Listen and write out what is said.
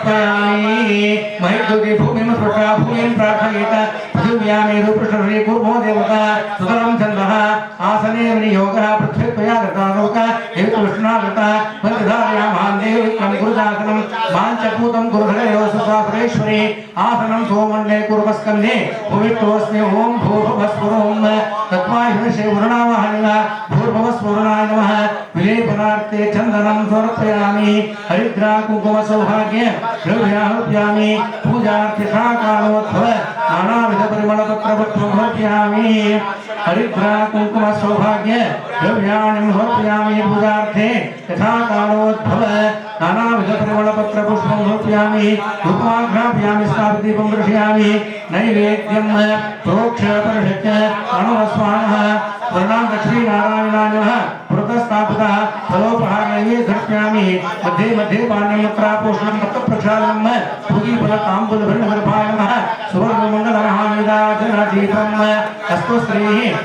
समर्पयामि महिद्युति भूमिं स्पृशा भूमिं प्रार्थयेत पृथिव्यामेरु पृष्ठे कूर्मो देवता सुतलं चन्द्रः आसने विनियोगः पृथ्वीत्वया गता लोका हेतुष्णागता परिधारयामान् देविकं गुरुदासनं माञ्चपूतं गुरुधरयो सुसापरेश्वरी आसनं सोमण्डले कुर्मस्कन्धे भुविष्टोऽस्मि ॐ भूर्भुवस्फुरं तत्त्वायुषे वरुणावहनः भूर्भुवस्फुरणाय नमः विलेपनार्थे चन्दनं समर्पयामि हरिद्रा कुङ्कुम सौभाग्य द्रव्याहुत्यामि पूजार्थे शाकालोद्भव नानाविध परिमलपत्रपत्रं समर्पयामि हरिद्रा कुङ्कुम सौभाग्य द्रव्याणि समर्पयामि पूजार्थे यथा कालोद्भव नानाविध परिमलपत्र पुष्पं समर्पयामि धूपमाघ्रापयामि स्थापितं दर्शयामि नैवेद्यं प्रोक्षपरिषच्च अणुवस्वानः वर्णां लक्ष्मीनारायणाय नमः पुरतस्थापितः फलोपहारनैवेद्यर्पयामि मध्ये मध्ये पाण्यमुद्रापोषणं रक्तप्रक्षालनं पूगीफलताम्बूलभृङ्गगर्भाय नमः सुवर्णमङ्गलमहानिदाजनदीपम् अस्तु श्रीः